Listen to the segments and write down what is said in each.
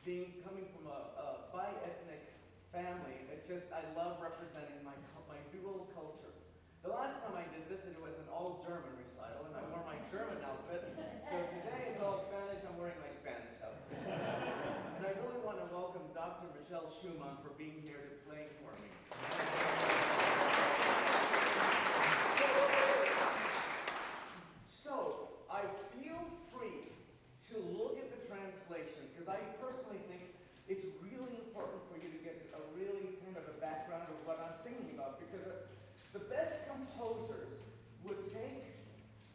coming from a bi-ethnic family, it's just, I love representing my dual cultures. The last time I did this, it was an all-German recital, and I wore my German outfit. So today it's all Spanish, I'm wearing my Spanish outfit. And I really want to welcome Dr. Michelle Schumann for being here to play for me. So, I feel free to look at the translations, because I personally think it's really important for you to get a really kind of a background of what I'm singing about, because the best composers would take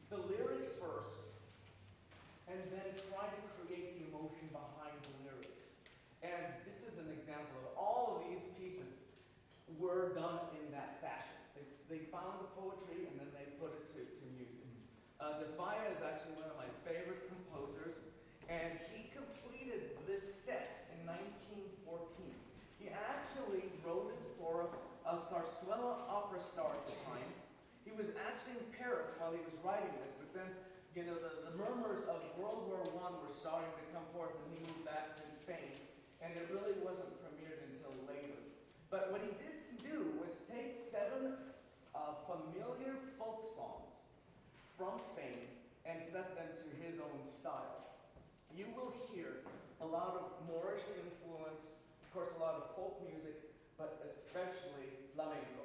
the lyrics first and then try to create the emotion behind the lyrics. And this is an example of all of these pieces were done in that fashion. They found the poetry and then they put it to music. Defaya is actually one of my favorite composers, and he completed this set in 1914. He actually wrote it for a Sarsuela opera star at the time. He was actually in Paris while he was writing this, but then, you know, the murmurs of World War I were starting to come forth when he moved back to Spain, and it really wasn't premiered until later. But what he did do was take 7 familiar folk songs from Spain and set them to his own style. You will hear a lot of Moorish influence, of course a lot of folk music, but especially flamenco.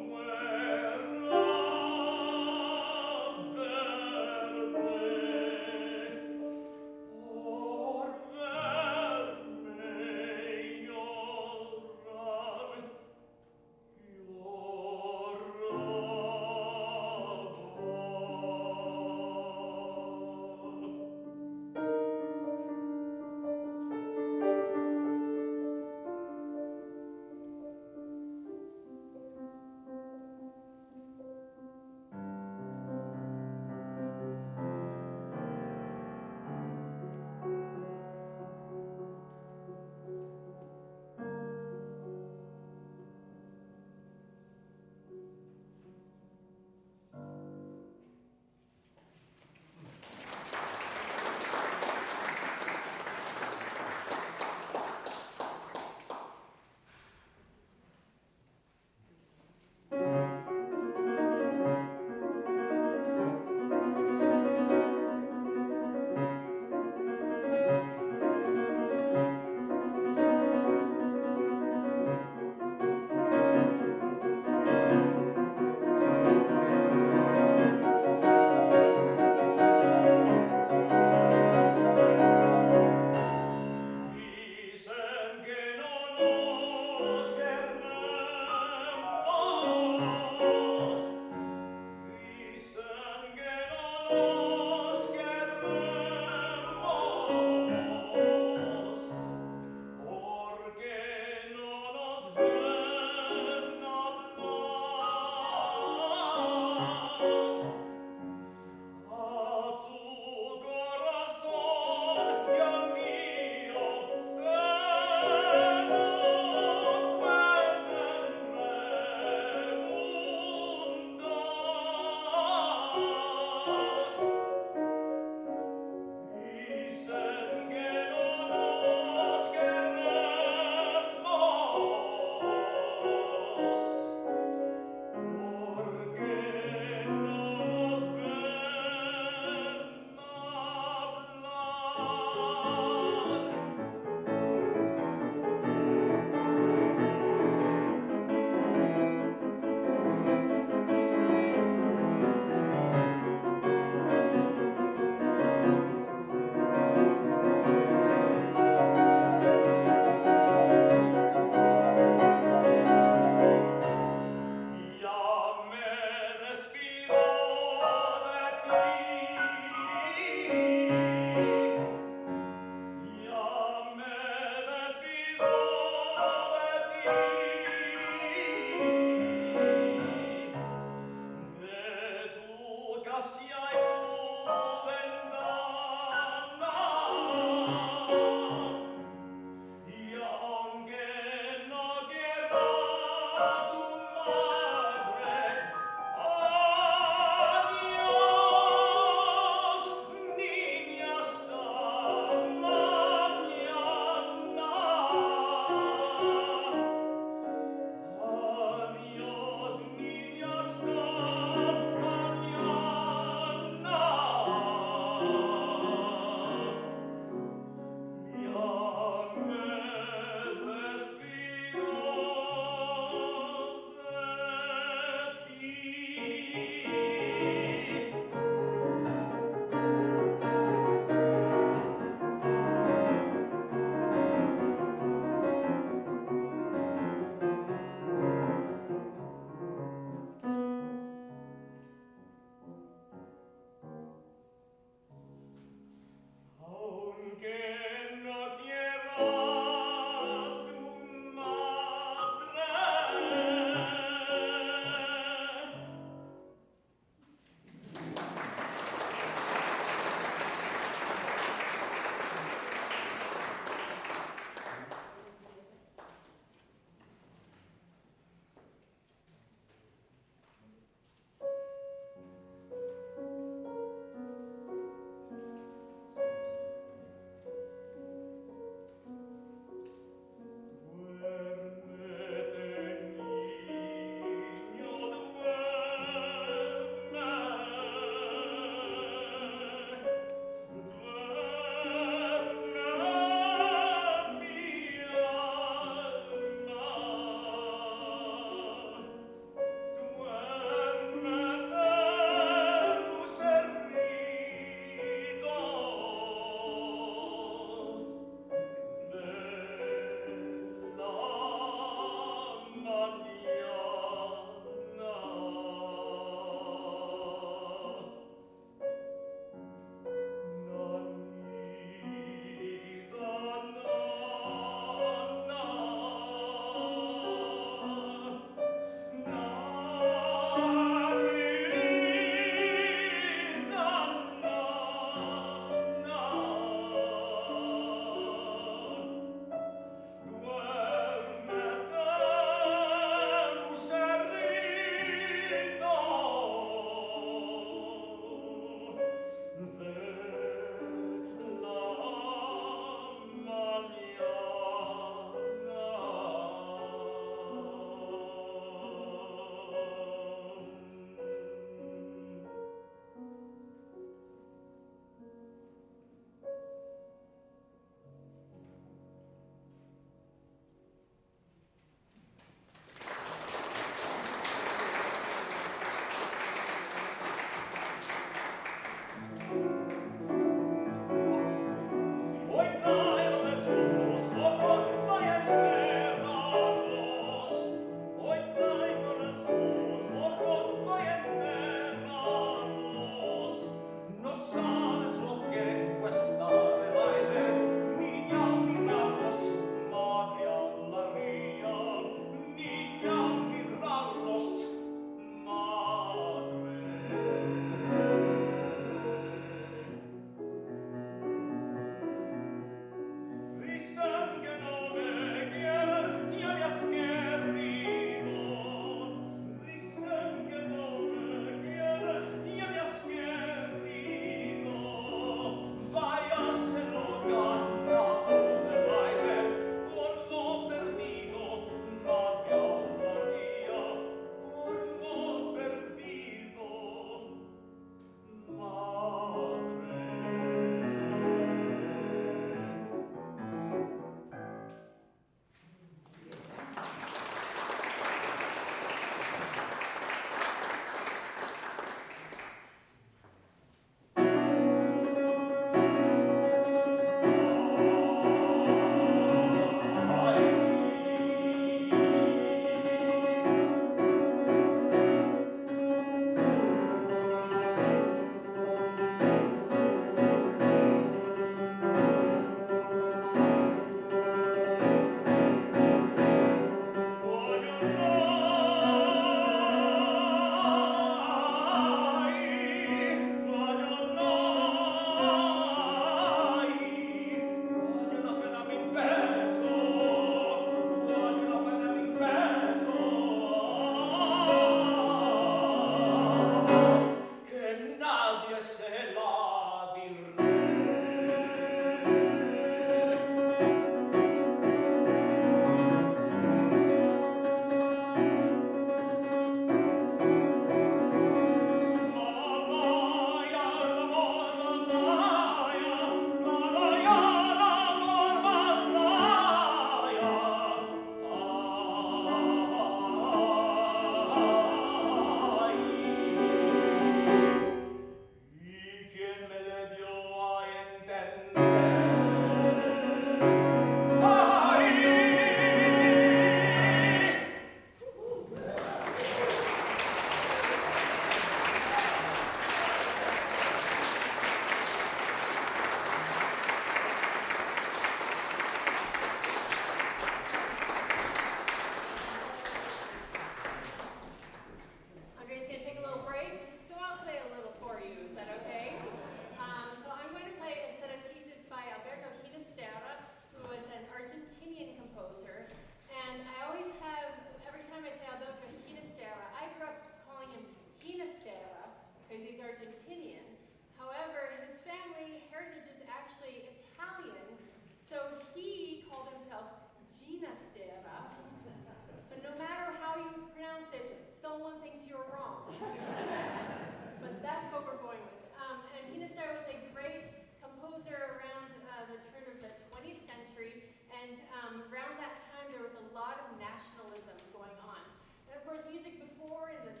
that's what we're going with. And Hinestara was a great composer around the turn of the 20th century, and around that time there was a lot of nationalism going on. And of course, music before in the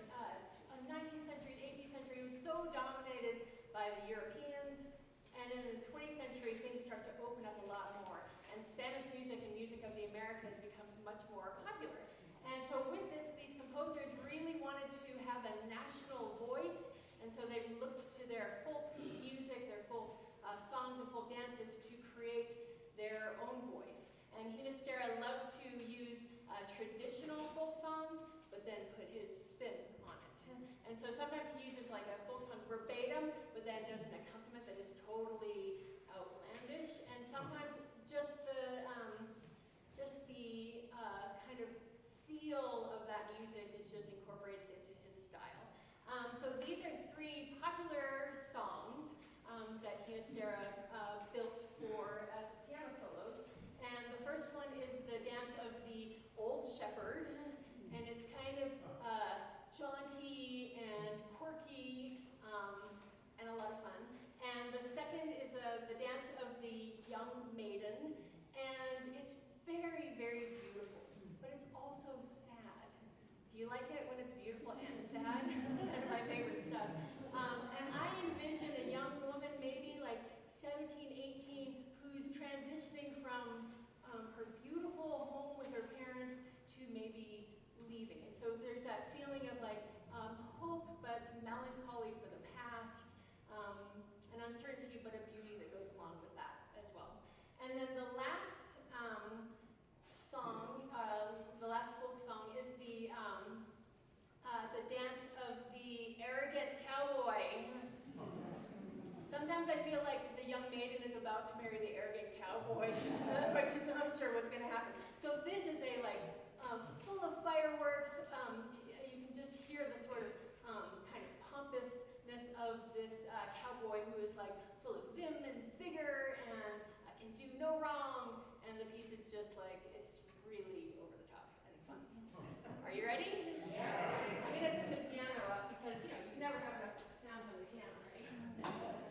19th century and 18th century was so dominated by the Europeans, and in the 20th century things start to open up a lot more, and Spanish music and music of the Americas becomes much more popular. And so with this, these composers really wanted to have a national voice, and so they looked to their folk music, their folk songs and folk dances to create their own voice. And Hinestara loved to use traditional folk songs, but then put his spin on it. And so sometimes he uses like a folk song verbatim, but then does an accompaniment that is totally outlandish, and sometimes just the kind of feel of that music is just incorporated into his style. So these are three popular songs that Hinestara built for as piano solos. And the first one is the dance of the Old Shepherd, and it's kind of jaunty and quirky and a lot of fun. And the second is the dance of the Young Maiden, and it's very, very beautiful, but it's also sad. Do you like it when it's beautiful and sad? That's kind of my favorite stuff. And I envision a young woman, maybe like 17, 18, who's transitioning from her beautiful home with her parents to maybe leaving. And so there's that feeling of like hope, but melancholy for the past, an uncertainty, but a beauty that goes along with that as well. And then the last song, the last folk song, is the dance of the arrogant cowboy. Sometimes I feel like the young maiden is about to marry the arrogant cowboy. That's why she's not sure what's going to happen. So this is a full of fireworks. You can just hear the sort of kind of pompousness of this cowboy who is like full of vim and vigor and can do no wrong. And the piece is just like, it's really over the top and fun. Are you ready? Yeah. I'm going to put the piano up because, you can never have enough sound on the piano, right? Yes.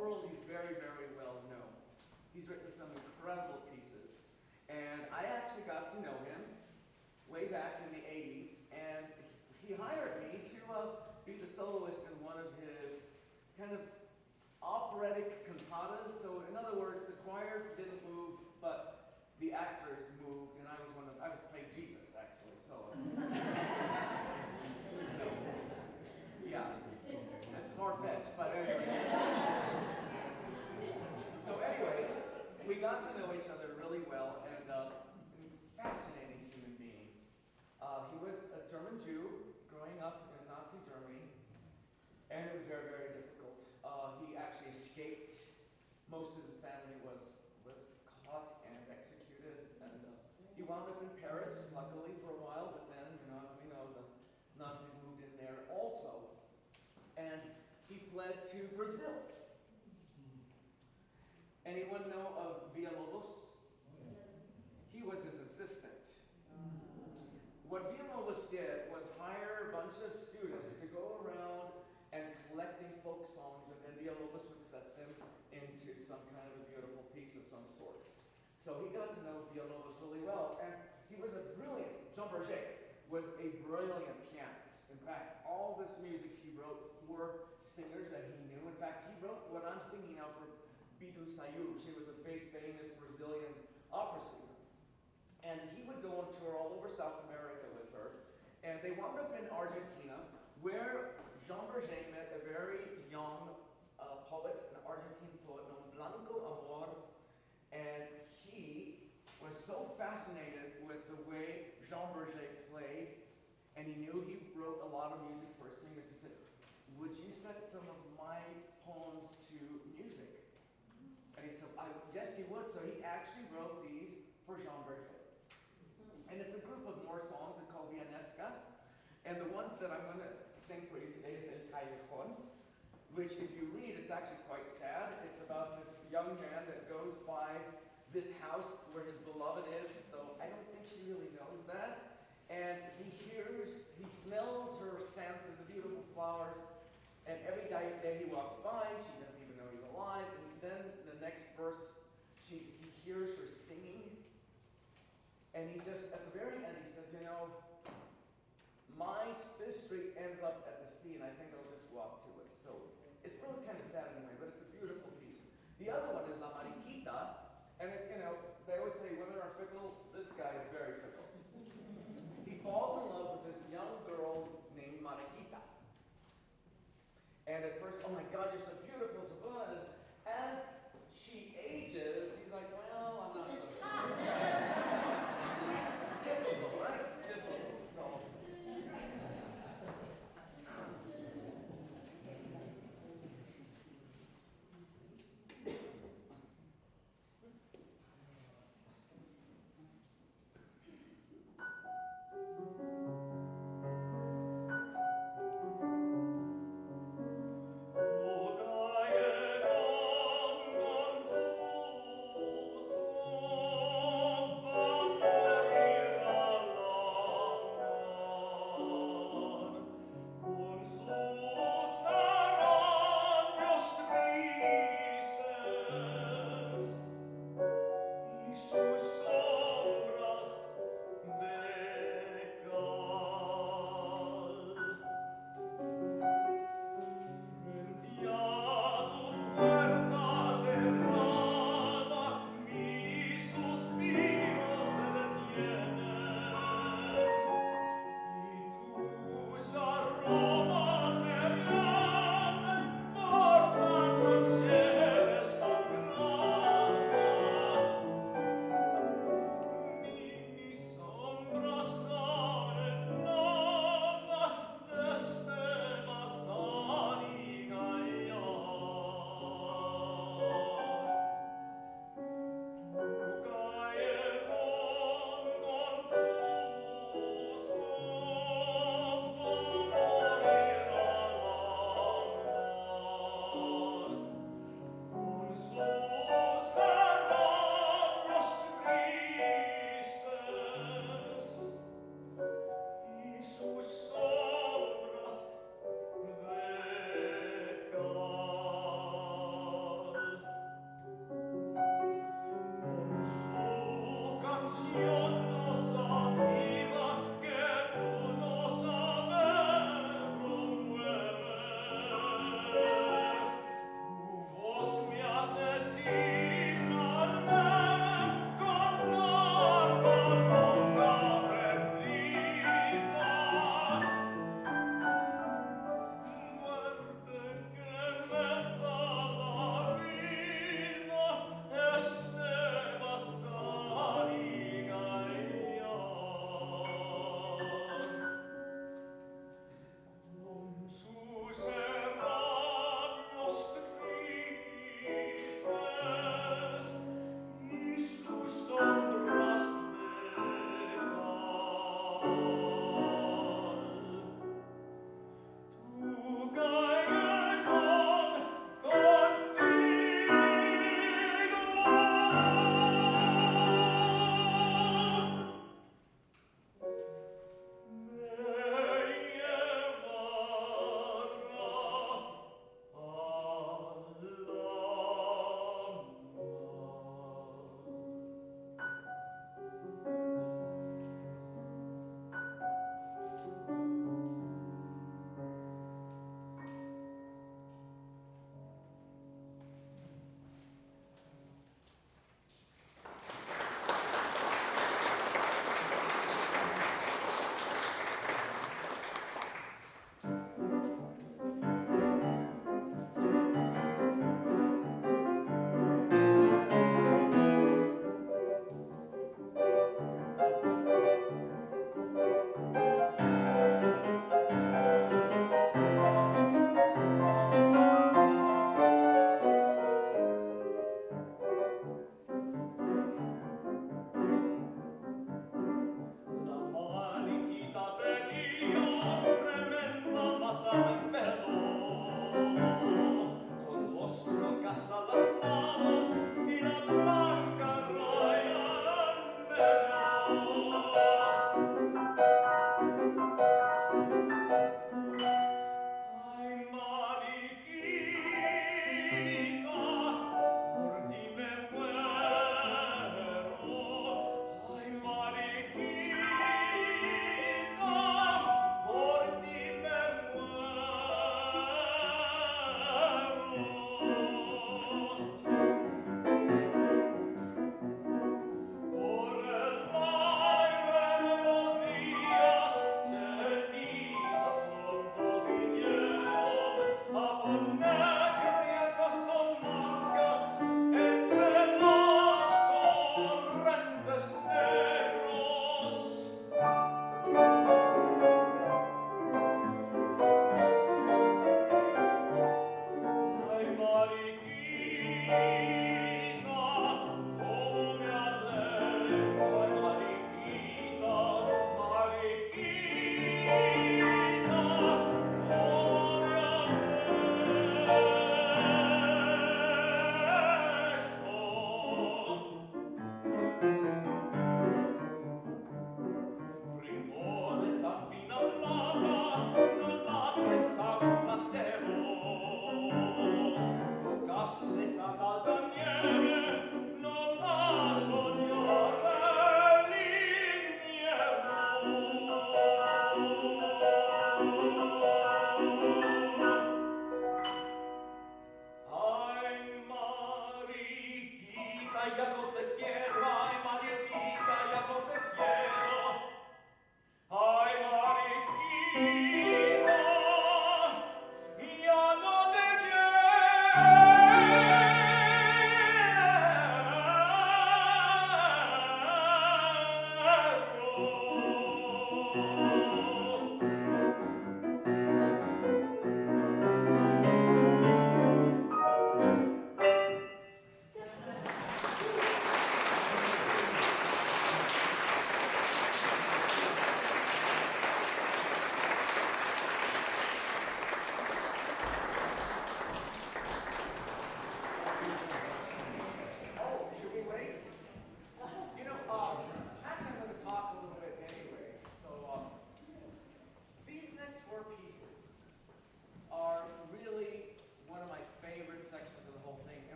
world, he's very, very well known. He's written some incredible pieces. And I actually got to know him way back in the 80s, and he hired me to be the soloist in one of his kind of operatic cantatas. So in other words, the choir didn't move, but the actors moved, and I was playing Jesus, actually, so. Yeah, that's far-fetched, but anyway. So anyway, we got to know each other really well, and fascinating human being. He was a German Jew growing up in Nazi Germany, and it was very, very difficult. He actually escaped. Most of the family was caught and executed, and he wound up in Paris, luckily for a while, but then, as we know, the Nazis moved in there also. And he fled to Brazil. Anyone know of Villalobos? He was his assistant. What Villalobos did was hire a bunch of students to go around and collecting folk songs, and then Villalobos would set them into some kind of a beautiful piece of some sort. So he got to know Villalobos really well, and he was a brilliant, Jean Berger was a brilliant pianist. In fact, all this music he wrote for singers that he knew. In fact, he wrote what I'm singing now for Bidu Sayou. She was a big, famous Brazilian opera singer. And he would go on tour all over South America with her. And they wound up in Argentina, where Jean Berger met a very young poet, an Argentine poet named Blanco Amor. And he was so fascinated with the way Jean Berger played, and he knew he wrote a lot of music for singers. He said, "Would you set some of my poems to music?" And he said, yes, he would. So he actually wrote these for Jean Berger. And it's a group of more songs. It's called Vianescas. And the ones that I'm going to sing for you today is El Callejón, which if you read, it's actually quite sad. It's about this young man that goes by this house where his beloved is, though I don't think she really knows that. And he smells her scent and the beautiful flowers, and every day he walks by, she doesn't even know he's alive, and then the next verse, he hears her singing, and he's just, at the very end, he says, my Fifth Street ends up at the sea, and I think I'll just walk to it. So it's really kind of sad anyway, but it's a beautiful piece. The other one is La Mariquita, and it's, they always say women are fickle. This guy is very fickle. He falls in love with this young girl named Mariquita. And at first, oh my God, you're so beautiful, so good. As she ages, he's like, well, I'm not so sure. Typical, right? Typical. So. Oh,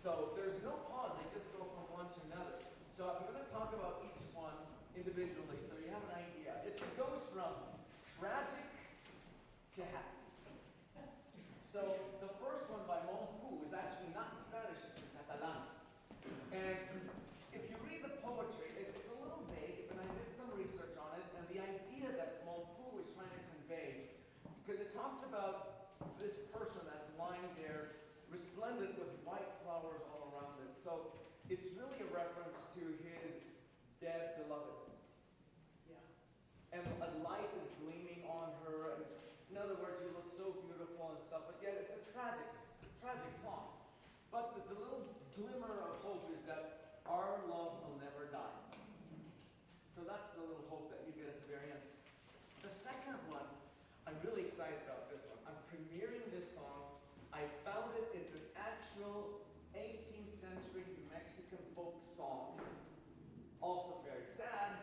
So there's no pause, they just go from one to another. So I'm going to talk about each one individually so you have an idea. It goes from tragic to happy. So the first one by Montpou is actually not in Spanish, it's in Catalan. And if you read the poetry, it's a little vague, but I did some research on it, and the idea that Montpou is trying to convey, because it talks about this person that's lying there, resplendent with white flowers all around it. So it's really a reference to his dead beloved. Yeah. And a light is gleaming on her, and in other words, you look so beautiful and stuff, but yet it's a tragic song. But the little glimmer of hope is that our love will never die. So that's the little hope that you get at the very end. The second one, I'm really excited about this one. I'm premiering this song. I found it. It's an actual 18th century Mexican folk song. Also very sad.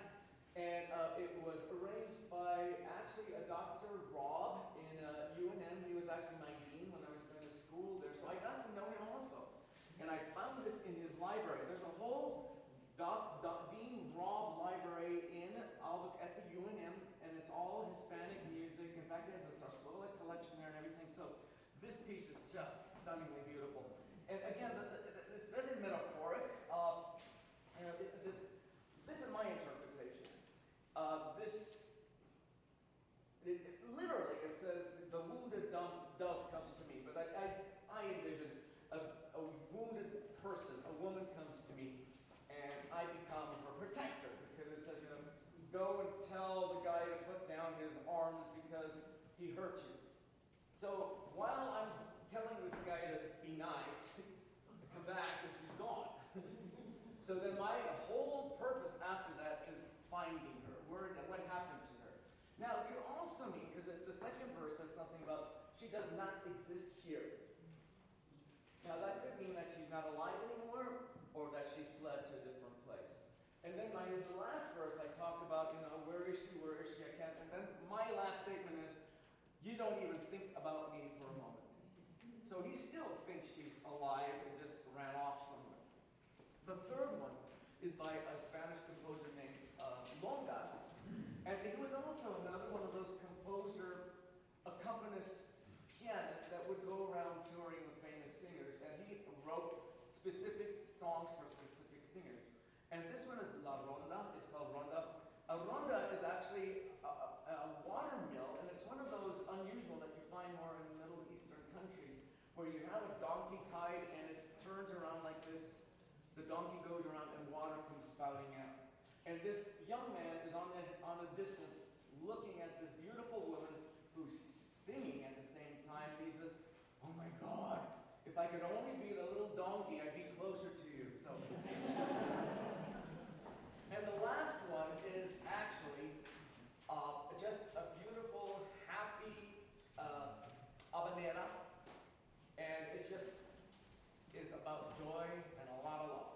And it was arranged by actually a Dr. Rob in UNM. He was actually my dean when I was going to school there. So I got to know him also. And I found this in his library. There's a whole Dean Rob library at the UNM, and it's all Hispanic music. In fact, he has a zarzuela collection there and everything. So this piece is just stunningly beautiful. And again, it's very metaphoric. This is my interpretation. Literally, it says, the wounded dove comes to me. But I envision a wounded person, a woman comes to me, and I become her protector. Because it says, go and tell the guy to put down his arms because he hurt you. So while I'm telling this guy to be nice, I come back and she's gone. So then my whole purpose after that is finding her. What happened to her? Now, it could also mean, because the second verse says something about she does not exist here. Now, that could mean that she's not alive anymore, or that she's fled to a different place. And then the last verse, I talk about, where is she, I can't. And then my last statement is, you don't even think about me for a moment. So he still thinks she's alive and just ran off somewhere. The third one is by a Spanish composer named Longas, and he was also another one of those composer, accompanist pianists that would go around touring with famous singers, and he wrote specific songs for specific singers. And this one is La Ronda. It's called Ronda. A ronda is actually a water mill, and it's one of those unusual that you find more in Middle Eastern countries, where you have a donkey tied and it turns around like this. The donkey goes around and water comes spouting out. And this young man is on a distance looking at this beautiful woman who's singing at the same time. And he says, oh my God, if I could only be the little donkey, I'd be closer to you. So, and the last one is actually just a beautiful, happy habanera. And it just is about joy and a lot of love.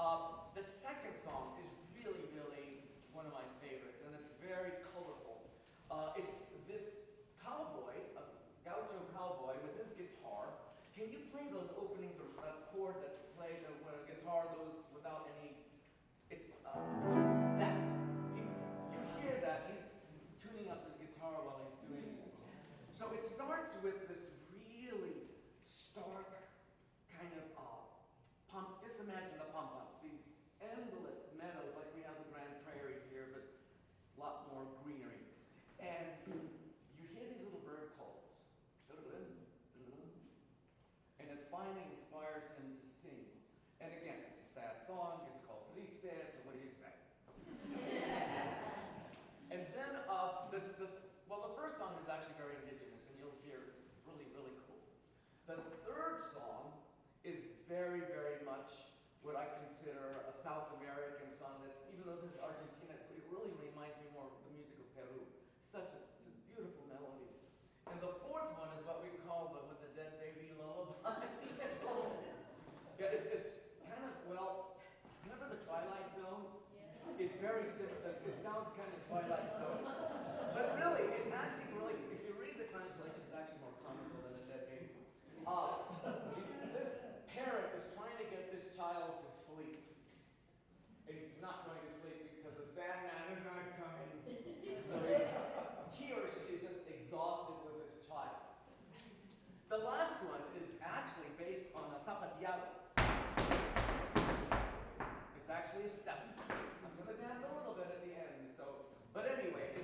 The second song is really, really one of my favorites, and it's very colorful. It's this cowboy, a gaucho cowboy with his guitar. Can you play those opening chord that play when a guitar goes without any? It's that. You hear that he's tuning up his guitar while he's doing this. So it starts with this really stark kind of just imagine the pampas, these endless meadows like we have the Grand Prairie here, but a lot more greenery. And you hear these little bird calls. And it finally inspires him to sing. And again, it's a sad song, it's called Triste, so what do you expect? And then, the first song is actually very indigenous, and you'll hear it's really, really cool. The third song is very, very much what I consider a South American song that's, even though this is Argentina, it really reminds me more of the music of Peru. It's a beautiful melody. And the fourth one is what we call with the dead baby lullaby. Yeah, it's kind of, remember the Twilight Zone? Yes. It's very similar. It sounds kind of Twilight Zone. But really, it's actually really, if you read the translation, it's actually more comical than a dead baby. This parent is trying to get this child to sleep. And he's not going to sleep because the Sandman is not coming. So he or she is just exhausted with this child. The last one is actually based on a zapateado. It's actually a step. I'm going to dance a little bit at the end. But anyway,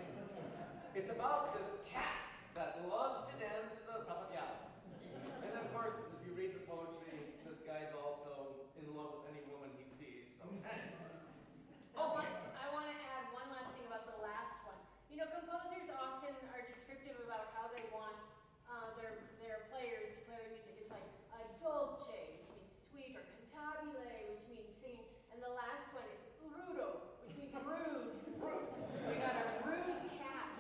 it's about this cat that loves to dance the zapateado. And then, of course, if you read the poetry, this guy's also in love with any woman he sees. So. Okay. I want to add one last thing about the last one. You know, composers often are descriptive about how they want their players to play their music. It's like dolce, which means sweet, or cantabile, which means singing. And the last one, it's rudo, which means rude. So we got a rude cat.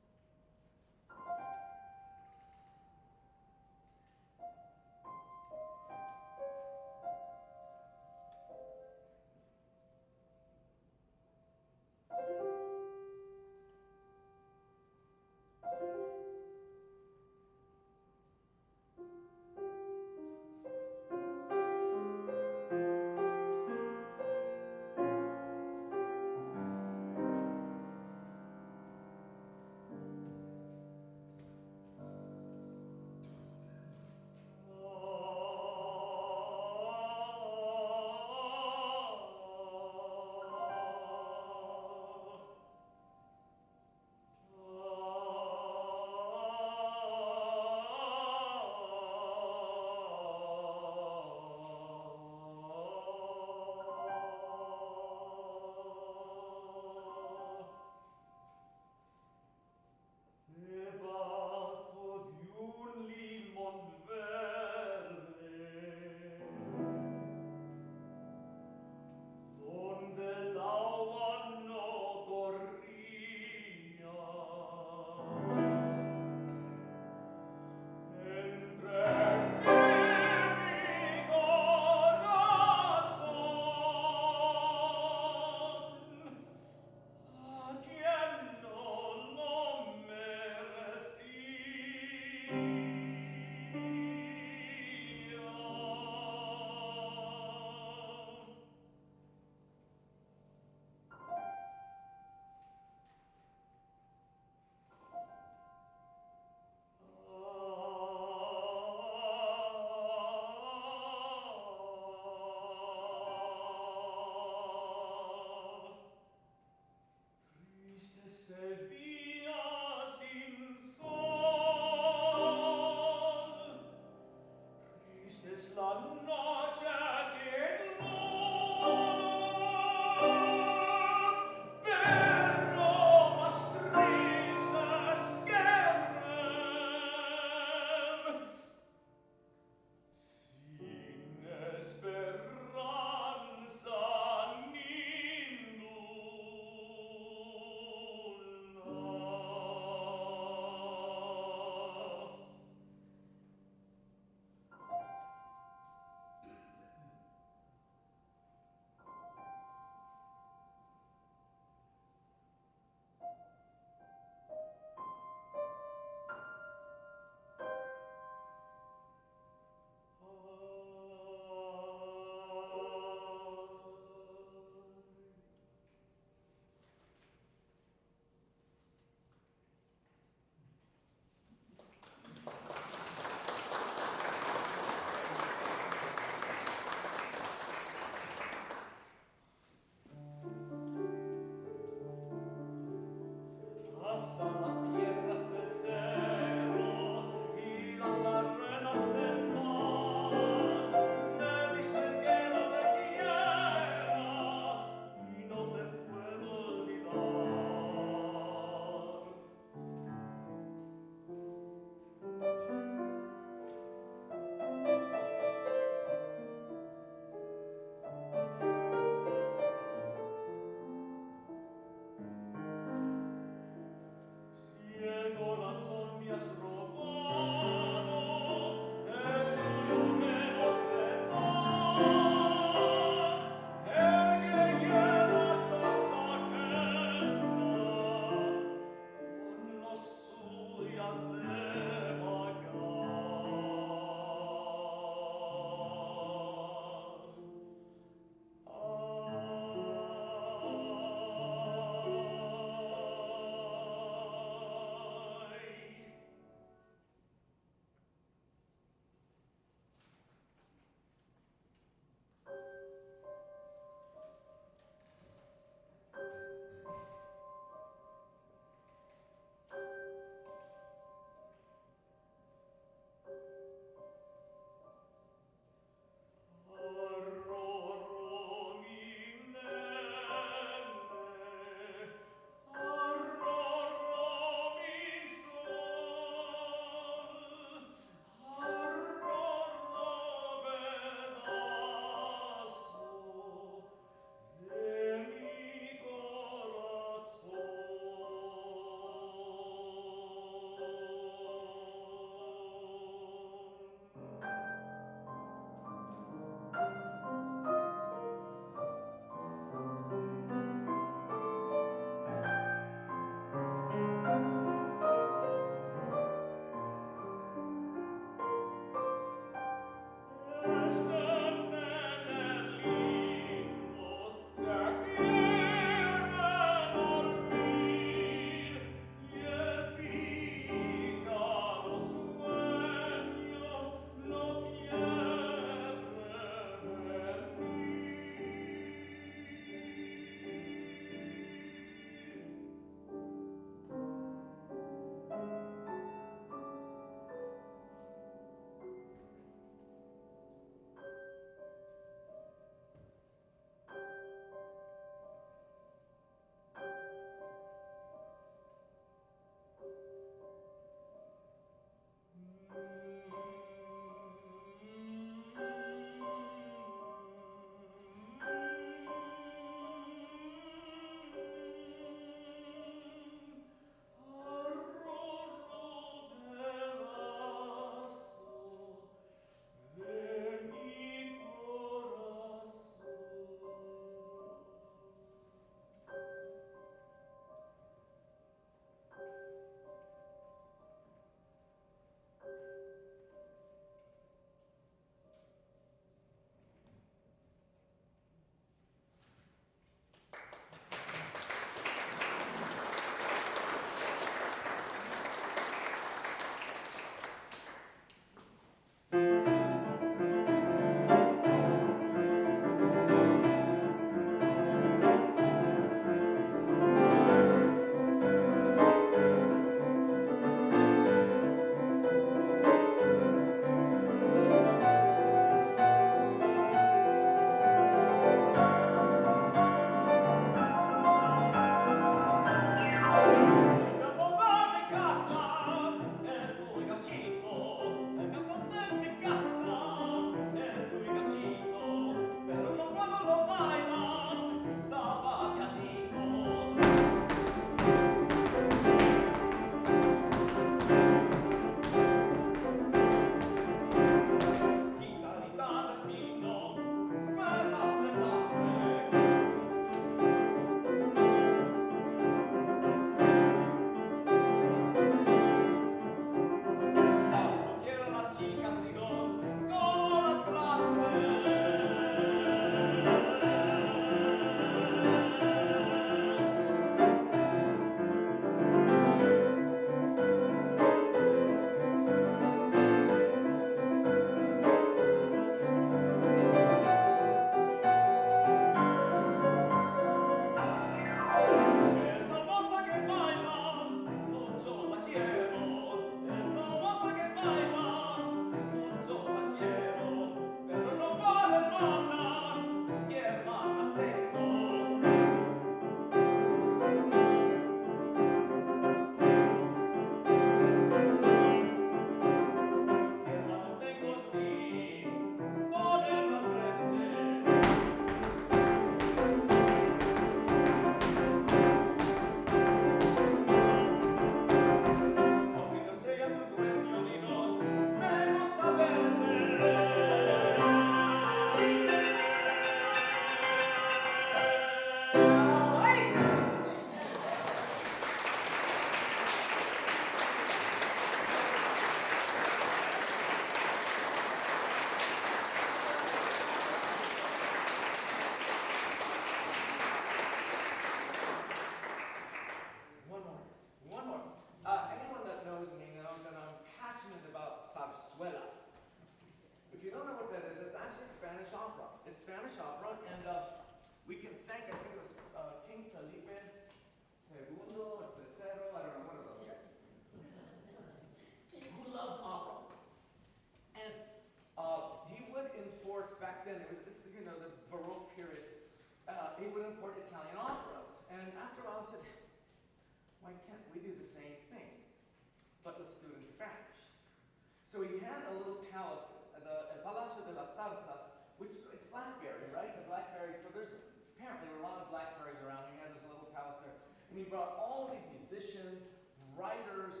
So he had a little palace, the Palacio de las Zarzas, which it's blackberry, right? The blackberry. So there's apparently a lot of blackberries around. He had this little palace there, and he brought all these musicians, writers,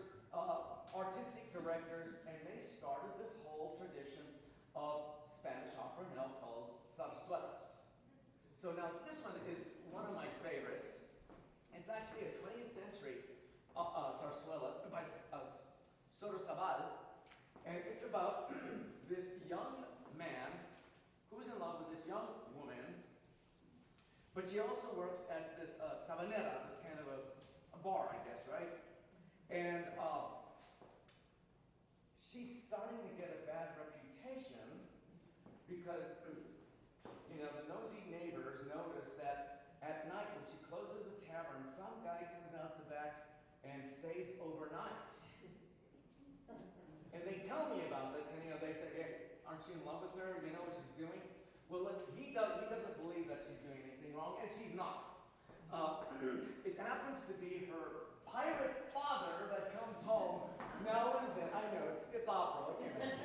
artistic directors, and they started this whole tradition of Spanish opera now called zarzuelas. So now this one is one of my favorites. It's actually a 20th century zarzuela by Sorozabal, and it's about this young man who's in love with this young woman, but she also works at this tabanera, this kind of a bar, I guess, right? And she's starting to get a bad reputation because, you know, the nosy neighbors notice that at night when she closes the tavern, some guy comes out the back and stays overnight. And they tell me about it, and you know, they say, hey, aren't you in love with her? You know what she's doing? Well, look, he doesn't believe that she's doing anything wrong, and she's not. It happens to be her pirate father that comes home now and then. I know, it's opera, what can I say?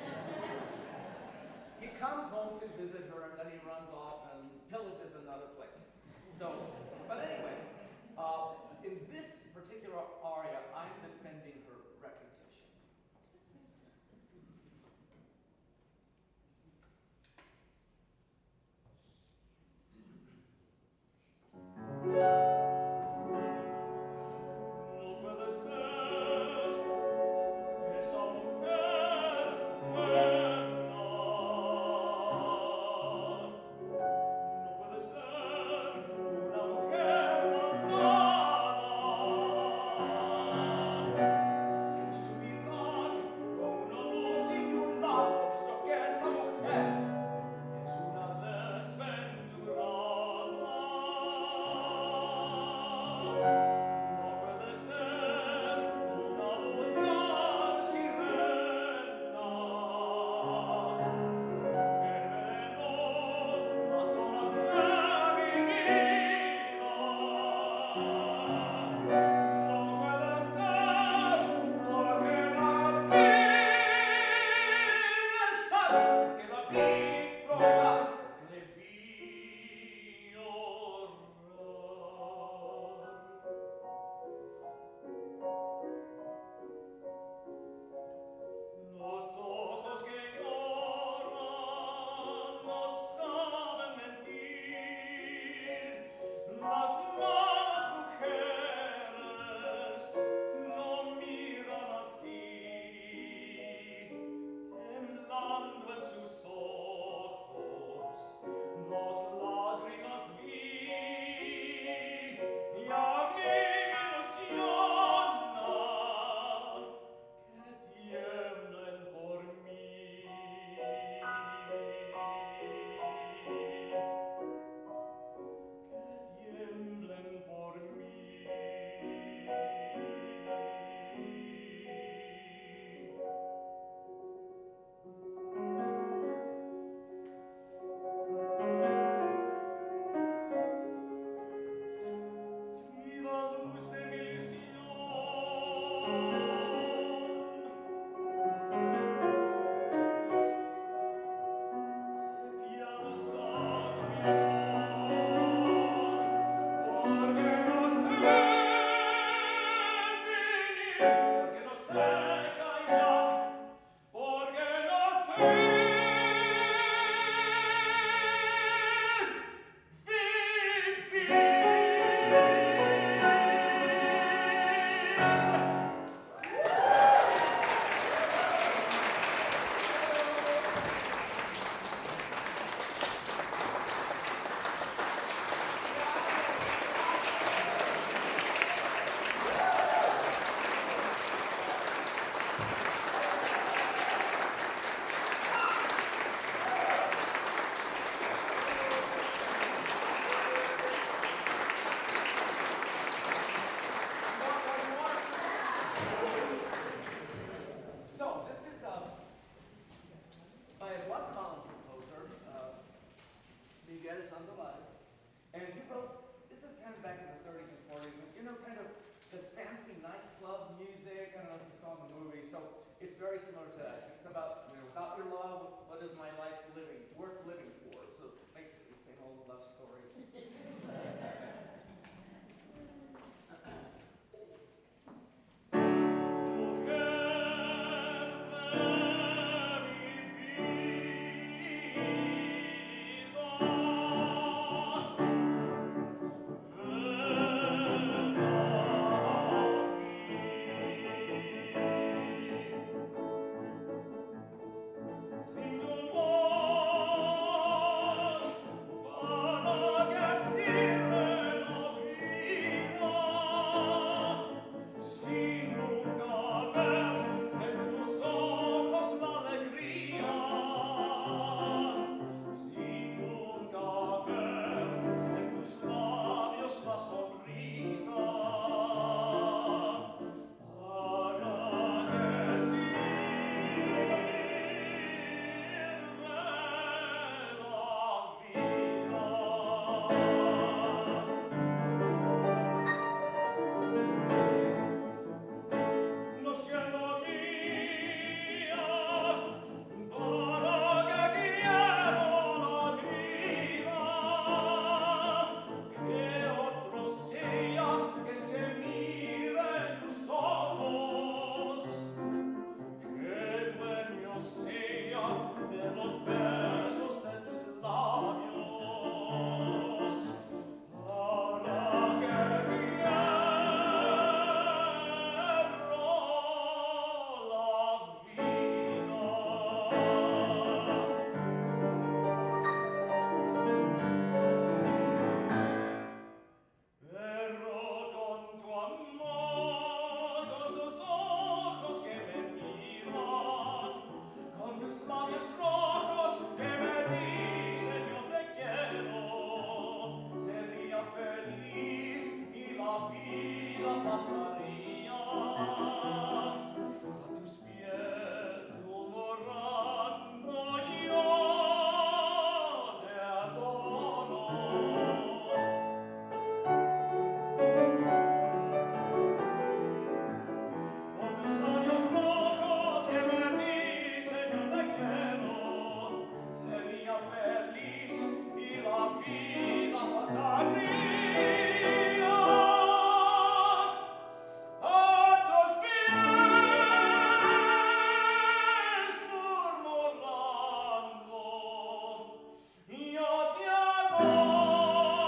He comes home to visit her, and then he runs off and pillages another place. So, but anyway, in this particular aria, I'm defending her reputation. it's very similar to that. It's about, without your love, what is my life worth living for? So basically, same old love story.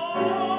Oh